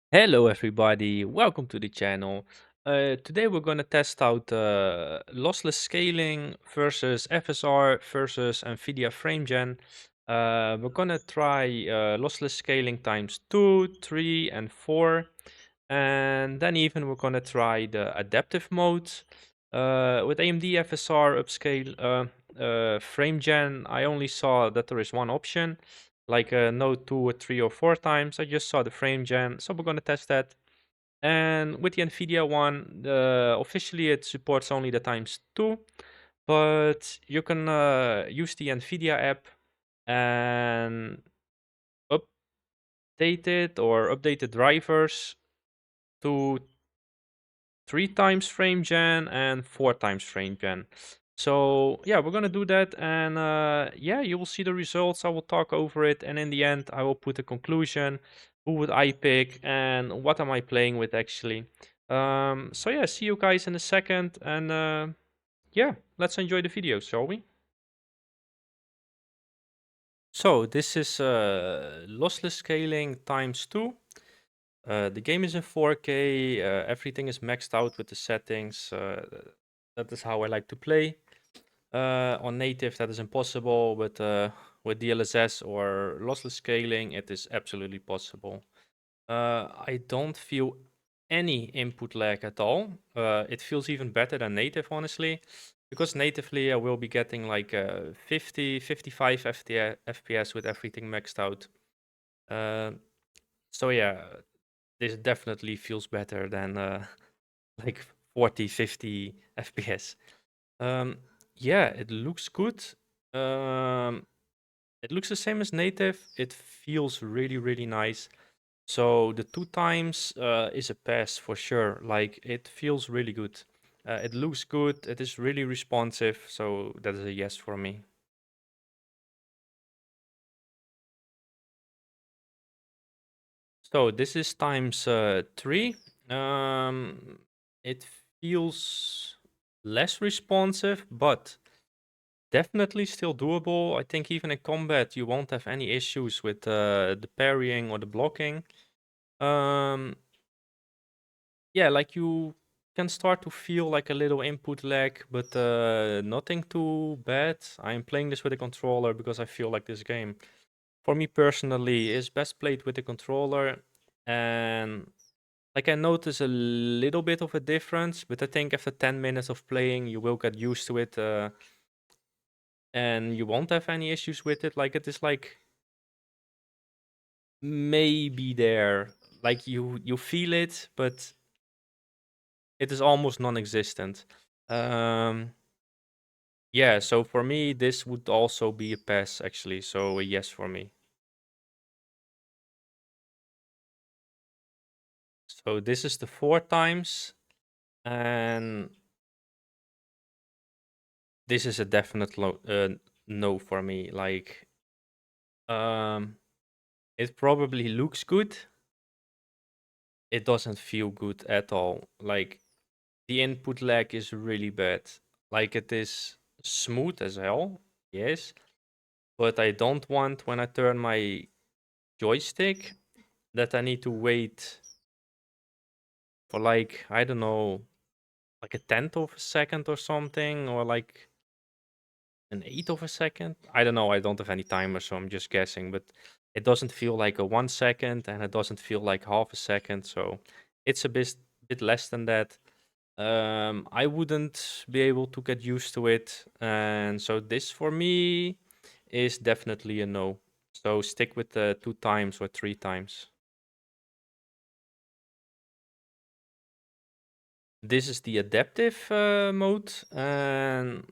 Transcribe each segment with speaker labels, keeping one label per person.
Speaker 1: Hello everybody, welcome to the channel. Today we're going to test out lossless scaling versus FSR versus NVIDIA FrameGen. We're going to try lossless scaling times 2, 3 and 4. And then even we're going to try the adaptive mode. With AMD FSR upscale FrameGen, I only saw that there is one option like no 2 or 3 or 4 times. I just saw the frame gen, so we're gonna test that. And with the NVIDIA one, officially it supports only the times 2, but you can use the NVIDIA app and update it or update the drivers to 3 times frame gen and 4 times frame gen. So yeah, we're gonna do that, and yeah, you will see the results. I will talk over it, and in the end, I will put a conclusion. Who would I pick, and what am I playing with actually? So yeah, see you guys in a second, and yeah, let's enjoy the video, shall we? So this is lossless scaling times 2. The game is in 4K. Everything is maxed out with the settings. That is how I like to play. On native, that is impossible. With DLSS or lossless scaling, it is absolutely possible. I don't feel any input lag at all. It feels even better than native, honestly, because natively I will be getting like 50, 55 FPS with everything maxed out. Uh, so yeah, this definitely feels better than like 40, 50 FPS. Um, yeah, it looks good. Um, it looks the same as native. It feels really, really nice. So the 2 times is a pass for sure. Like it feels really good. It looks good. It is really responsive. So that is a yes for me. So this is times 3. Um, it feels less responsive, but definitely still doable. I think even in combat you won't have any issues with the parrying or the blocking. Um, yeah, like you can start to feel like a little input lag, but nothing too bad. I'm playing this with a controller because I feel like this game, for me personally, is best played with the controller. And like I notice a little bit of a difference, but I think after 10 minutes of playing, you will get used to it. And you won't have any issues with it. Like it is like maybe there, like you feel it, but it is almost non-existent. Um, yeah, so for me, this would also be a pass actually. So a yes for me. So this is the 4 times, and this is a definite no for me. Like, um, it probably looks good. It doesn't feel good at all. Like the input lag is really bad. Like it is smooth as hell, yes, but I don't want when I turn my joystick that I need to wait for like, I don't know, like a tenth of a second or something, or like an eighth of a second. I don't know. I don't have any timer, so I'm just guessing. But it doesn't feel like a 1 second, and it doesn't feel like half a second. So it's a bit less than that. I wouldn't be able to get used to it, and so this for me is definitely a no. So stick with the 2 times or 3 times. This is the adaptive mode, and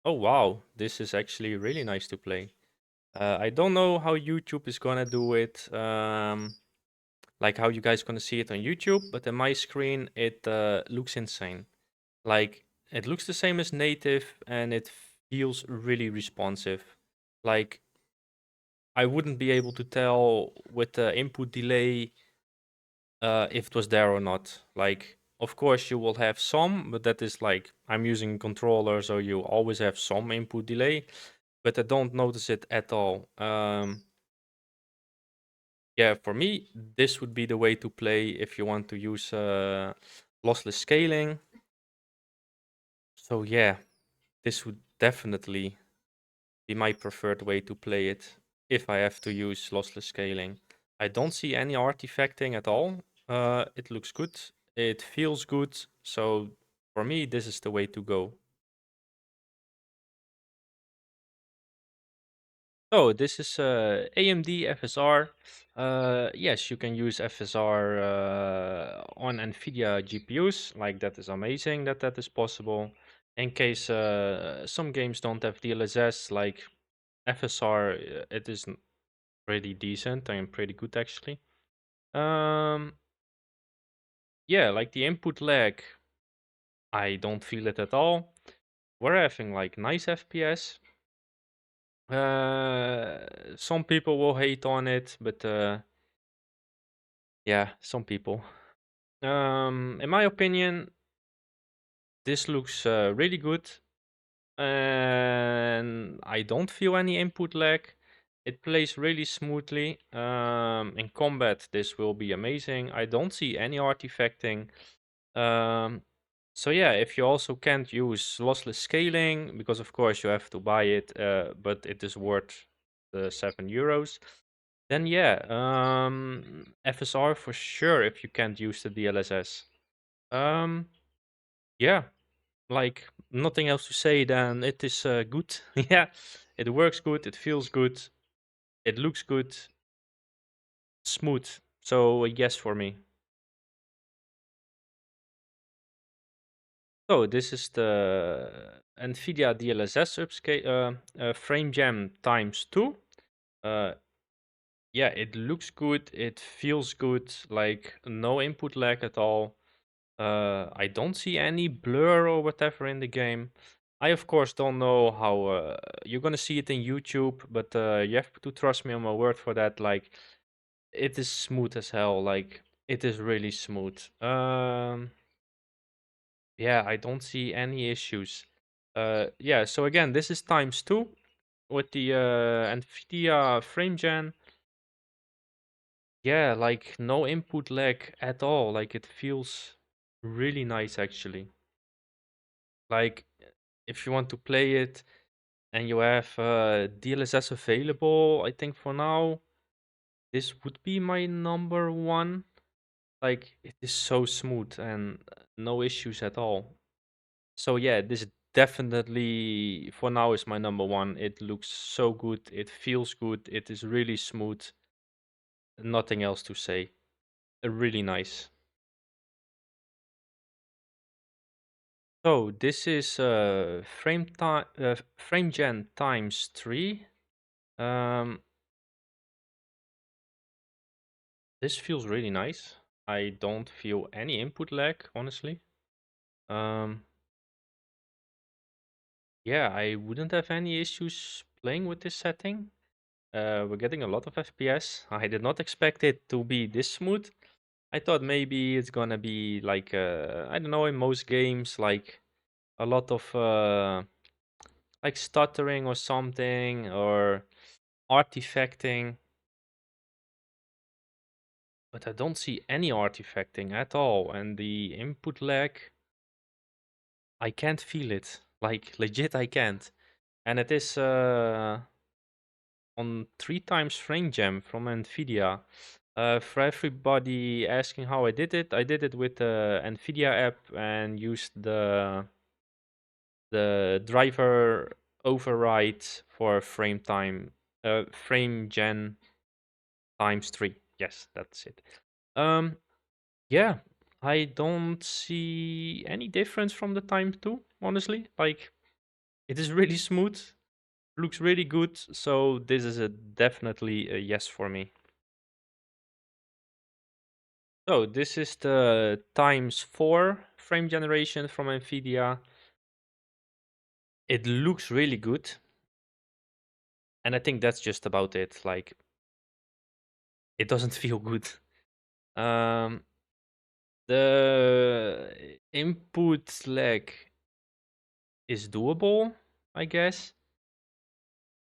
Speaker 1: oh wow, this is actually really nice to play. I don't know how YouTube is gonna do it, like how you guys gonna see it on YouTube, but in my screen it looks insane. Like it looks the same as native, and it feels really responsive. Like I wouldn't be able to tell with the input delay if it was there or not. Like, of course, you will have some, but that is like I'm using a controller, so you always have some input delay, but I don't notice it at all. yeah, for me, this would be the way to play if you want to use lossless scaling. So yeah, this would definitely be my preferred way to play it if I have to use lossless scaling. I don't see any artifacting at all. It looks good. It feels good. So for me, this is the way to go. Oh, this is AMD FSR. Yes, you can use FSR on NVIDIA GPUs. Like that is amazing that that is possible. In case some games don't have DLSS, like FSR, it is pretty decent and pretty good actually. Um, yeah, like the input lag, I don't feel it at all. We're having like nice FPS. Some people will hate on it, but yeah, some people. In my opinion, this looks really good, and I don't feel any input lag. It plays really smoothly. In combat, this will be amazing. I don't see any artifacting. Um, so yeah, if you also can't use lossless scaling, because of course you have to buy it, but it is worth the €7. Then yeah, FSR for sure if you can't use the DLSS. Um, yeah, like nothing else to say than it is good. Yeah, it works good, it feels good, it looks good, smooth. So yes for me. So this is the NVIDIA DLSS upscale frame jam times 2. Uh, yeah, it looks good, it feels good, like no input lag at all. I don't see any blur or whatever in the game. I of course don't know how you're gonna see it in YouTube, but you have to trust me on my word for that. Like it is smooth as hell. Like it is really smooth. Yeah, I don't see any issues. Yeah. So again, this is times 2 with the NVIDIA frame gen. Yeah, like no input lag at all. Like it feels really nice actually. Like if you want to play it and you have DLSS available, I think for now this would be my number one. Like it is so smooth and no issues at all. So yeah, this definitely for now is my number one. It looks so good, it feels good, it is really smooth. Nothing else to say. Really nice. So this is frame gen times 3. Um, this feels really nice. I don't feel any input lag, honestly. Um, yeah, I wouldn't have any issues playing with this setting. We're getting a lot of FPS. I did not expect it to be this smooth. I thought maybe it's gonna be like, I don't know, in most games, like a lot of like stuttering or something, or artifacting. But I don't see any artifacting at all, and the input lag, I can't feel it. Like legit, I can't. And it is on 3 times frame jam from NVIDIA. For everybody asking how I did it with the NVIDIA app and used the driver override for frame gen times 3. Yes, that's it. Um, yeah, I don't see any difference from the time 2, honestly. Like, it is really smooth, looks really good, so this is definitely a yes for me. So this is the times 4 frame generation from NVIDIA. It looks really good, and I think that's just about it. Like, it doesn't feel good. Um, the input lag is doable, I guess,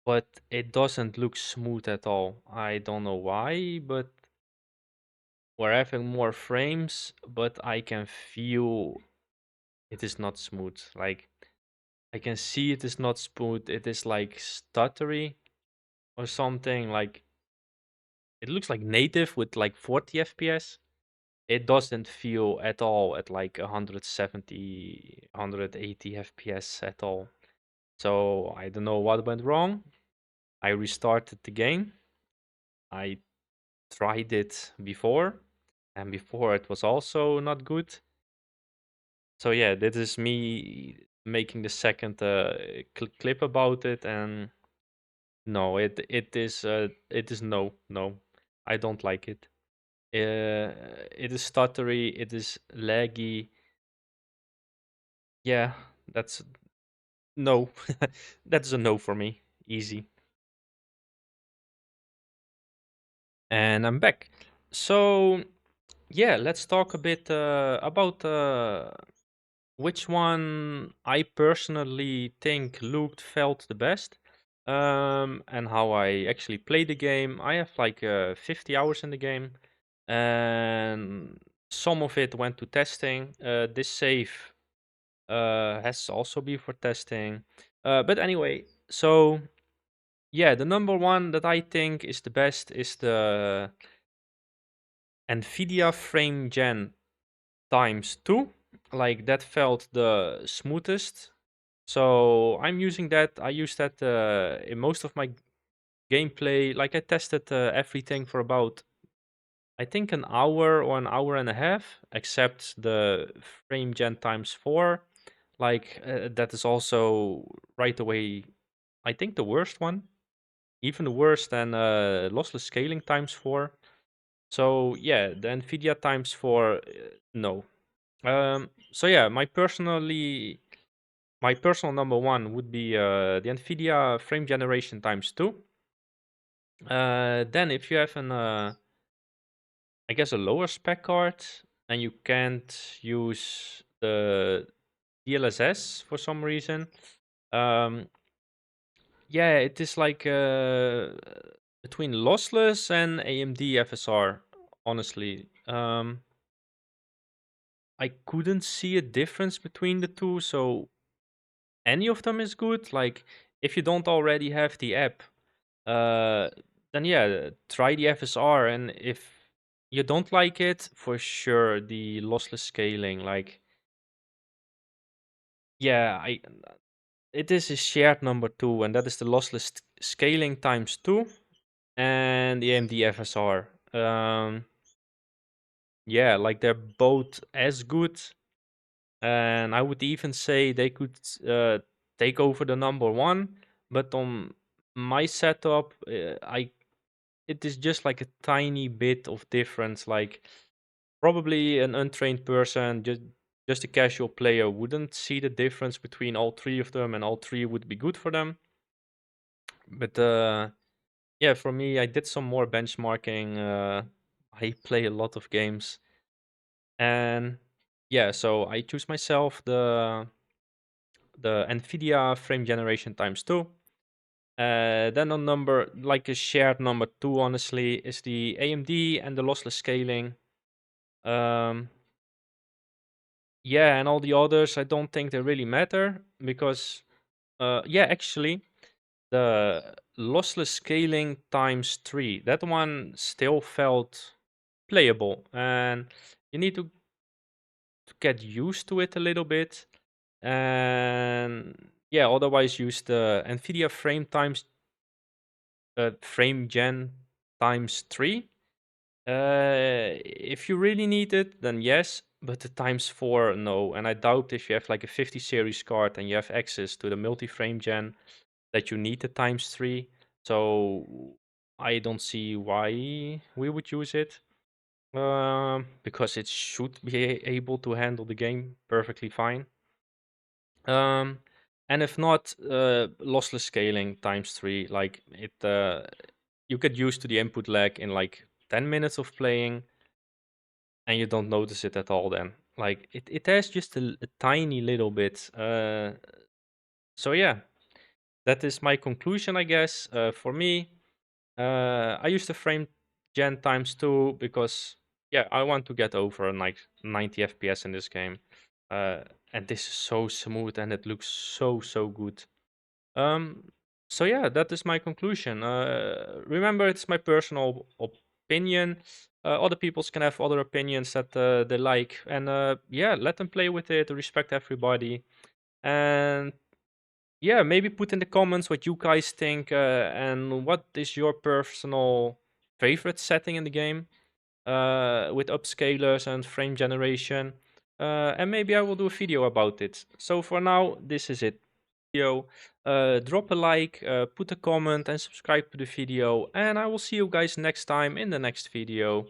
Speaker 1: but it doesn't look smooth at all. I don't know why, but we're having more frames, but I can feel it is not smooth. Like I can see it is not smooth. It is like stuttery or something. Like it looks like native with like 40 FPS. It doesn't feel at all at like 170, 180 FPS at all. So I don't know what went wrong. I restarted the game. I tried it before, and before it was also not good. So yeah, this is me making the second clip about it, and no, it is no, I don't like it. It is stuttery, it is laggy. Yeah, that's no. That's a no for me. Easy. And I'm back. So yeah, let's talk a bit about which one I personally think looked, felt the best, and how I actually played the game. I have like 50 hours in the game, and some of it went to testing. This save has also been for testing. But anyway, so yeah, the number one that I think is the best is the NVIDIA Frame Gen times 2. Like that felt the smoothest. So I'm using that. I use that in most of my gameplay. Like I tested everything for about, I think, an hour or an hour and a half, except the frame gen times 4. Like that is also right away, I think, the worst one. Even worse than lossless scaling times 4. So yeah, the NVIDIA times 4, no. So yeah, my personal number one would be the NVIDIA frame generation times 2. Then if you have I guess a lower spec card and you can't use the DLSS for some reason, um, yeah, it is like between lossless and AMD FSR. Honestly, I couldn't see a difference between the two, so any of them is good. Like if you don't already have the app, uh, then yeah, try the FSR, and if you don't like it, for sure the lossless scaling. Like yeah, it is a shared number two, and that is the lossless scaling times 2 and the AMD FSR. Yeah, like they're both as good, and I would even say they could take over the number one. But on my setup, I it is just like a tiny bit of difference. Like probably an untrained person, just a casual player, wouldn't see the difference between all three of them, and all three would be good for them. But yeah, for me, I did some more benchmarking. I play a lot of games, and yeah, so I choose myself the NVIDIA frame generation times 2. Then on number, like a shared number 2, honestly, is the AMD and the lossless scaling. Um, yeah, and all the others, I don't think they really matter because, yeah, actually, the lossless scaling times 3, that one still felt playable, and you need to get used to it a little bit. And yeah, otherwise use the NVIDIA frame gen times 3. If you really need it, then yes, but the times 4, no. And I doubt if you have like a 50 series card and you have access to the multi-frame gen that you need the times 3. So I don't see why we would use it. Because it should be able to handle the game perfectly fine. Um, and if not, lossless scaling times 3, like it, you get used to the input lag in like 10 minutes of playing, and you don't notice it at all then. Like it has just a tiny little bit. So yeah, that is my conclusion, I guess. For me, I use the frame gen times 2 because yeah, I want to get over like 90 FPS in this game. And this is so smooth and it looks so good. Um, so yeah, that is my conclusion. Remember, it's my personal opinion. Other people's can have other opinions that they like, and yeah, let them play with it. Respect everybody, and yeah, maybe put in the comments what you guys think and what is your personal favorite setting in the game with upscalers and frame generation. And maybe I will do a video about it. So for now, this is it. Video. Drop a like, put a comment, and subscribe to the video. And I will see you guys next time in the next video.